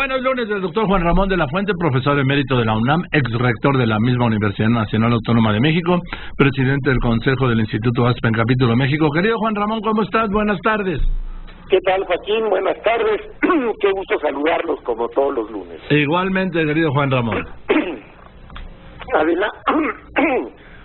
Buenos lunes del doctor Juan Ramón de la Fuente, profesor emérito de la UNAM, ex rector de la misma Universidad Nacional Autónoma de México, presidente del Consejo del Instituto Aspen Capítulo México. Querido Juan Ramón, ¿cómo estás? Buenas tardes. ¿Qué tal, Joaquín? Buenas tardes. Qué gusto saludarlos como todos los lunes. Igualmente, querido Juan Ramón.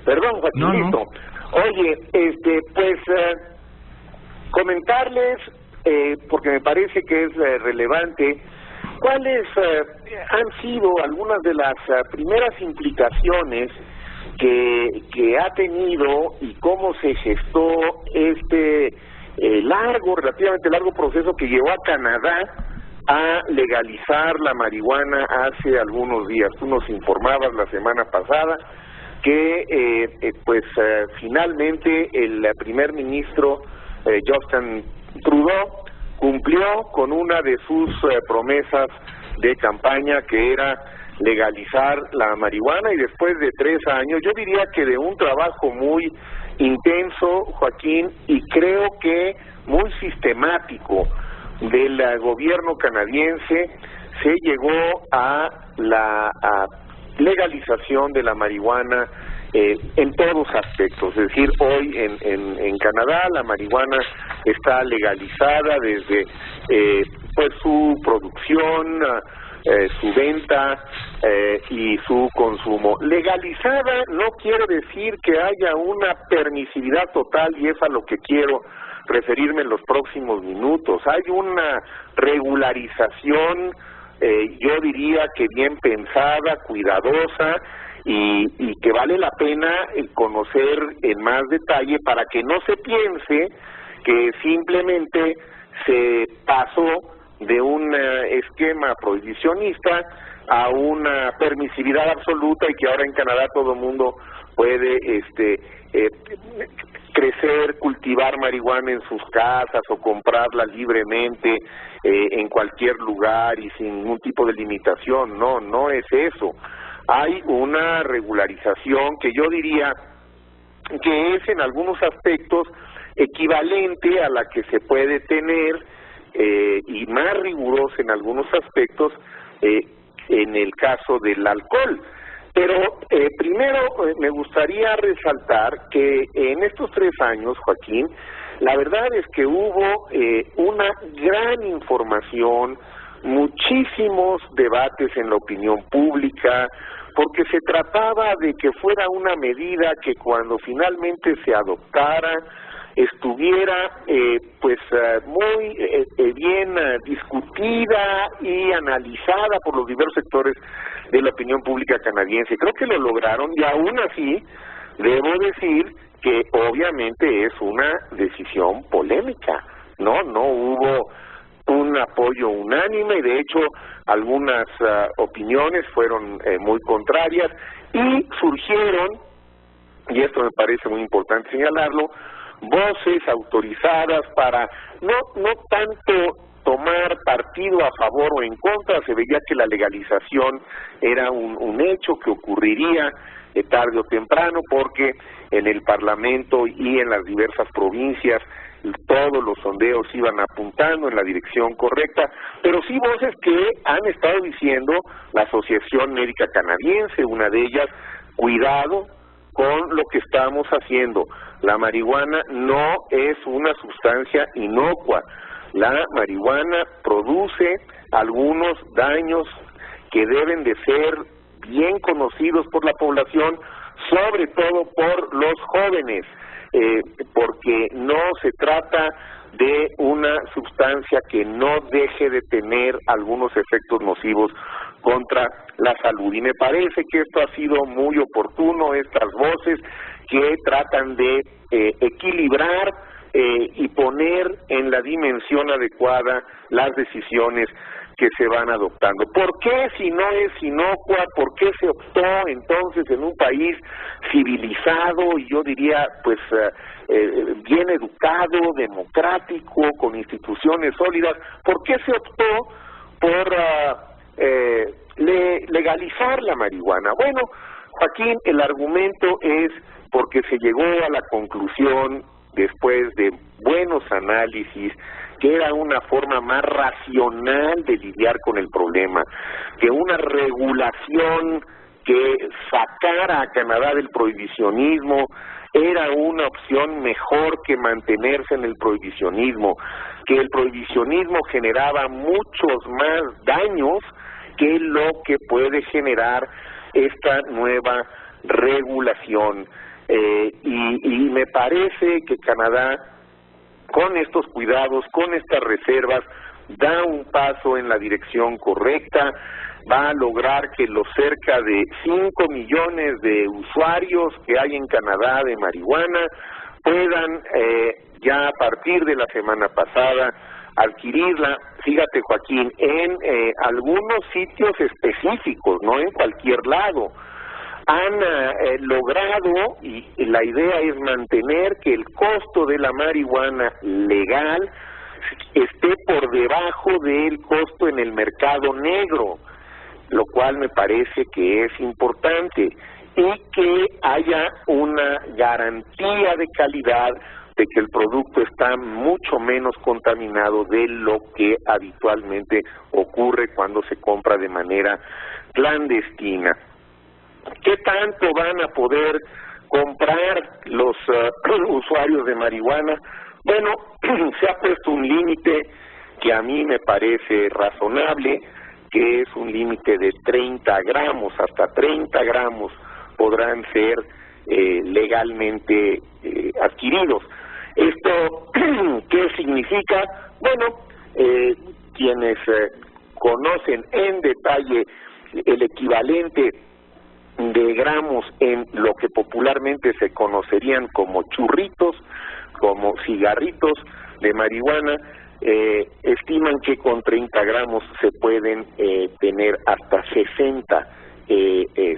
Perdón, Joaquín. No. Oye, comentarles, porque me parece que es relevante, cuáles han sido algunas de las primeras implicaciones que ha tenido y cómo se gestó este relativamente largo proceso que llevó a Canadá a legalizar la marihuana hace algunos días. Tú nos informabas la semana pasada que finalmente el primer ministro Justin Trudeau cumplió con una de sus promesas de campaña, que era legalizar la marihuana, y después de 3 años, yo diría que de un trabajo muy intenso, Joaquín, y creo que muy sistemático del gobierno canadiense, se llegó a la legalización de la marihuana en todos aspectos. Es decir, hoy en Canadá la marihuana está legalizada desde su producción, su venta y su consumo. Legalizada no quiere decir que haya una permisividad total, y es a lo que quiero referirme en los próximos minutos. Hay una regularización, yo diría que bien pensada, cuidadosa, y que vale la pena conocer en más detalle, para que no se piense que simplemente se pasó de un esquema prohibicionista a una permisividad absoluta, y que ahora en Canadá todo el mundo puede crecer, cultivar marihuana en sus casas o comprarla libremente en cualquier lugar y sin ningún tipo de limitación. No es eso. Hay una regularización que yo diría que es en algunos aspectos equivalente a la que se puede tener y más rigurosa en algunos aspectos en el caso del alcohol. Pero primero me gustaría resaltar que en estos 3 años, Joaquín, la verdad es que hubo una gran información, muchísimos debates en la opinión pública, porque se trataba de que fuera una medida que cuando finalmente se adoptara estuviera muy bien discutida y analizada por los diversos sectores de la opinión pública canadiense. Creo que lo lograron, y aún así debo decir que obviamente es una decisión polémica. No hubo un apoyo unánime, y de hecho algunas opiniones fueron muy contrarias, y surgieron, y esto me parece muy importante señalarlo, voces autorizadas para no tanto tomar partido a favor o en contra. Se veía que la legalización era un hecho que ocurriría tarde o temprano, porque en el Parlamento y en las diversas provincias todos los sondeos iban apuntando en la dirección correcta, pero sí voces que han estado diciendo, la Asociación Médica Canadiense, una de ellas: cuidado con lo que estamos haciendo. La marihuana no es una sustancia inocua. La marihuana produce algunos daños que deben de ser bien conocidos por la población, sobre todo por los jóvenes, porque no se trata de una sustancia que no deje de tener algunos efectos nocivos contra la salud. Y me parece que esto ha sido muy oportuno, estas voces que tratan de equilibrar y poner en la dimensión adecuada las decisiones que se van adoptando. ¿Por qué, si no es inocua, por qué se optó entonces en un país civilizado y yo diría bien educado, democrático, con instituciones sólidas, por qué se optó por legalizar la marihuana? Bueno, Joaquín, el argumento es porque se llegó a la conclusión, después de buenos análisis, que era una forma más racional de lidiar con el problema, que una regulación que sacara a Canadá del prohibicionismo era una opción mejor que mantenerse en el prohibicionismo, que el prohibicionismo generaba muchos más daños que lo que puede generar esta nueva regulación. Y me parece que Canadá, con estos cuidados, con estas reservas, da un paso en la dirección correcta, va a lograr que los cerca de 5 millones de usuarios que hay en Canadá de marihuana puedan ya a partir de la semana pasada adquirirla, fíjate Joaquín, en algunos sitios específicos, no en cualquier lado. Han logrado, y la idea es mantener que el costo de la marihuana legal esté por debajo del costo en el mercado negro, lo cual me parece que es importante, y que haya una garantía de calidad de que el producto está mucho menos contaminado de lo que habitualmente ocurre cuando se compra de manera clandestina. ¿Qué tanto van a poder comprar los usuarios de marihuana? Bueno, se ha puesto un límite que a mí me parece razonable, que es un límite de 30 gramos, hasta 30 gramos podrán ser legalmente adquiridos. ¿Esto qué significa? Bueno, quienes conocen en detalle el equivalente de gramos en lo que popularmente se conocerían como churritos, como cigarritos de marihuana, estiman que con 30 gramos se pueden tener hasta 60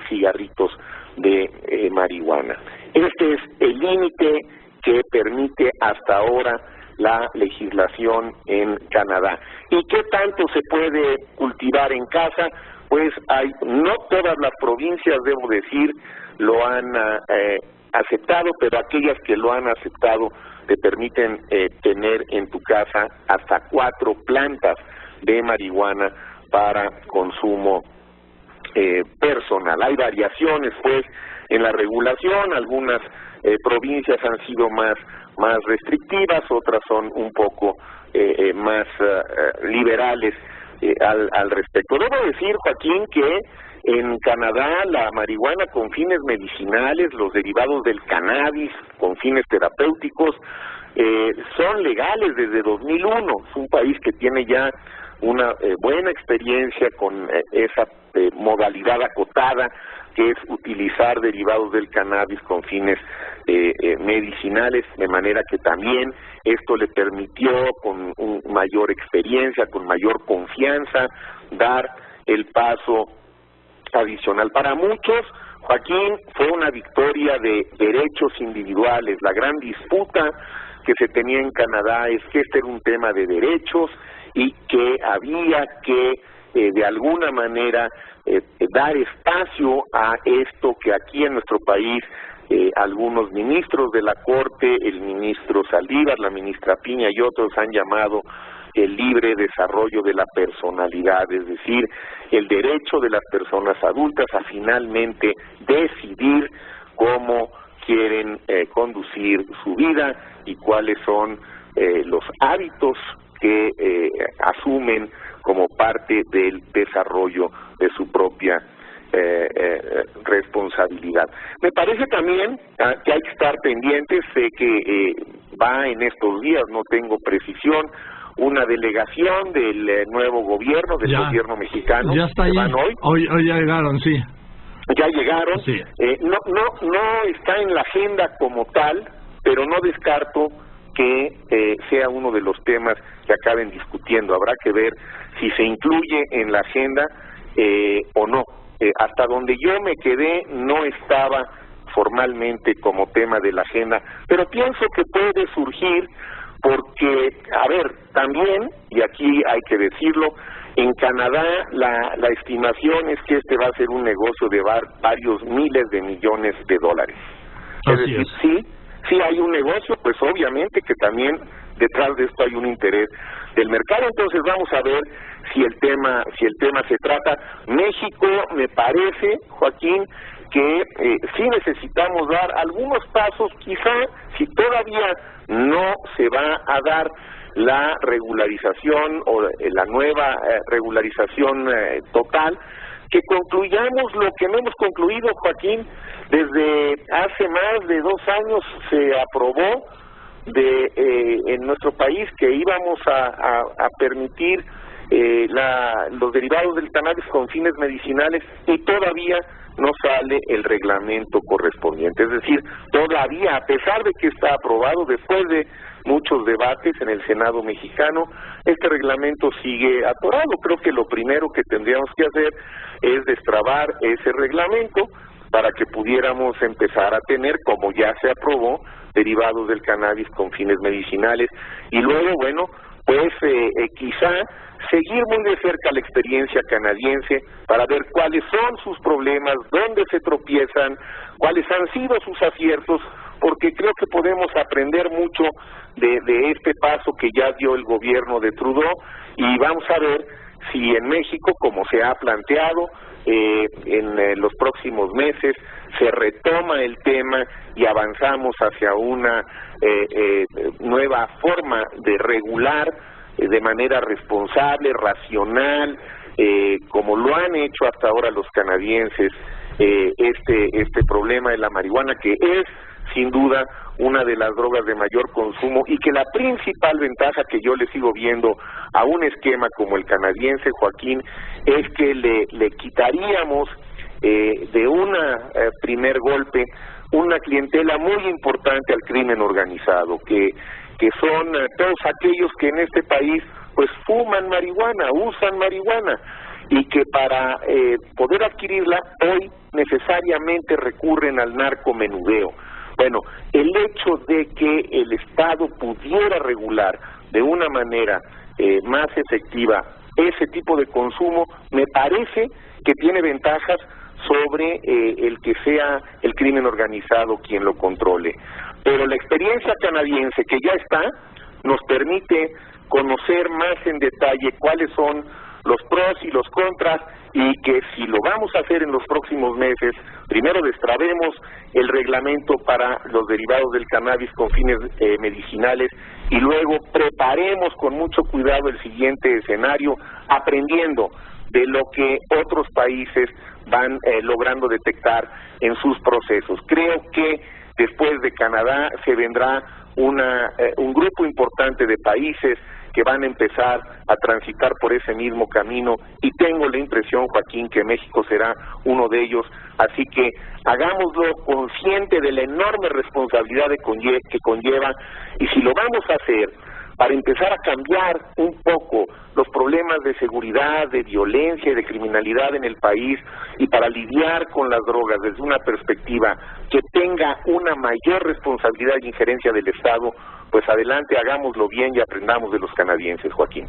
cigarritos de marihuana. Este es el límite que permite hasta ahora la legislación en Canadá. ¿Y qué tanto se puede cultivar en casa? Pues no todas las provincias, debo decir, lo han aceptado, pero aquellas que lo han aceptado te permiten tener en tu casa hasta 4 plantas de marihuana para consumo personal. Hay variaciones, pues, en la regulación. Algunas provincias han sido más restrictivas, otras son un poco más liberales al respecto. Debo decir, Joaquín, que en Canadá la marihuana con fines medicinales, los derivados del cannabis con fines terapéuticos, son legales desde 2001. Es un país que tiene ya una buena experiencia con esa modalidad acotada, que es utilizar derivados del cannabis con fines medicinales, de manera que también esto le permitió, con mayor experiencia, con mayor confianza, dar el paso adicional. Para muchos, Joaquín, fue una victoria de derechos individuales. La gran disputa que se tenía en Canadá es que este era un tema de derechos y que había que de alguna manera dar espacio a esto que aquí en nuestro país algunos ministros de la Corte, el ministro Saldívar, la ministra Piña y otros han llamado el libre desarrollo de la personalidad, es decir, el derecho de las personas adultas a finalmente decidir cómo quieren conducir su vida y cuáles son los hábitos que asumen como parte del desarrollo de su propia responsabilidad. Me parece también que hay que estar pendientes. Sé que va en estos días, no tengo precisión, una delegación del nuevo gobierno, del gobierno mexicano. Ya está ahí. Van Hoy ya llegaron, sí. Ya llegaron. Sí. No está en la agenda como tal, pero no descarto que sea uno de los temas que acaben discutiendo. Habrá que ver si se incluye en la agenda o no. Hasta donde yo me quedé no estaba formalmente como tema de la agenda, pero pienso que puede surgir porque, a ver, también, y aquí hay que decirlo, en Canadá la estimación es que este va a ser un negocio de varios miles de millones de dólares. Es decir, sí, Si hay un negocio, pues obviamente que también detrás de esto hay un interés del mercado. Entonces vamos a ver si el tema se trata. México, me parece, Joaquín, que sí necesitamos dar algunos pasos, quizá si todavía no se va a dar la regularización o la nueva regularización total, que concluyamos lo que no hemos concluido, Joaquín. Desde hace más de 2 años se aprobó en nuestro país que íbamos a permitir los derivados del cannabis con fines medicinales y todavía no sale el reglamento correspondiente. Es decir, todavía, a pesar de que está aprobado, después de muchos debates en el Senado mexicano, este reglamento sigue atorado. Creo que lo primero que tendríamos que hacer es destrabar ese reglamento para que pudiéramos empezar a tener, como ya se aprobó, derivados del cannabis con fines medicinales. Y luego, bueno, pues quizá seguir muy de cerca la experiencia canadiense para ver cuáles son sus problemas, dónde se tropiezan, cuáles han sido sus aciertos, porque creo que podemos aprender mucho de este paso que ya dio el gobierno de Trudeau, y vamos a ver si en México, como se ha planteado, en los próximos meses se retoma el tema y avanzamos hacia una nueva forma de regular de manera responsable, racional, como lo han hecho hasta ahora los canadienses, este problema de la marihuana, que es sin duda una de las drogas de mayor consumo, y que la principal ventaja que yo le sigo viendo a un esquema como el canadiense, Joaquín, es que le quitaríamos de una primer golpe una clientela muy importante al crimen organizado, que son todos aquellos que en este país pues fuman marihuana, usan marihuana, y que para poder adquirirla hoy necesariamente recurren al narcomenudeo. Bueno, el hecho de que el Estado pudiera regular de una manera más efectiva ese tipo de consumo, me parece que tiene ventajas sobre el que sea el crimen organizado quien lo controle. Pero la experiencia canadiense que ya está nos permite conocer más en detalle cuáles son los pros y los contras, y que si lo vamos a hacer en los próximos meses, primero destrabemos el reglamento para los derivados del cannabis con fines medicinales, y luego preparemos con mucho cuidado el siguiente escenario, aprendiendo de lo que otros países van logrando detectar en sus procesos. Creo que después de Canadá se vendrá un grupo importante de países que van a empezar a transitar por ese mismo camino, y tengo la impresión, Joaquín, que México será uno de ellos. Así que hagámoslo consciente de la enorme responsabilidad que conlleva, y si lo vamos a hacer para empezar a cambiar un poco los problemas de seguridad, de violencia y de criminalidad en el país, y para lidiar con las drogas desde una perspectiva que tenga una mayor responsabilidad e injerencia del Estado, pues adelante, hagámoslo bien y aprendamos de los canadienses, Joaquín.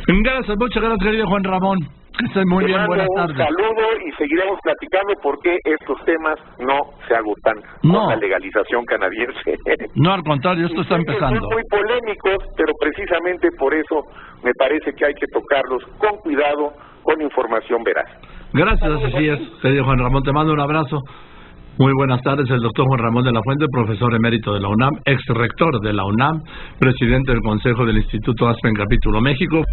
Gracias, muchas gracias, querido Juan Ramón. Que estén muy bien, buenas tardes. Un saludo y seguiremos platicando porque estos temas no se agotan con la legalización canadiense. No, al contrario, esto está empezando. Son muy polémicos, pero precisamente por eso me parece que hay que tocarlos con cuidado, con información veraz. Gracias, así es, querido Juan Ramón, te mando un abrazo. Muy buenas tardes, el doctor Juan Ramón de la Fuente, profesor emérito de la UNAM, ex rector de la UNAM, presidente del Consejo del Instituto Aspen Capítulo México.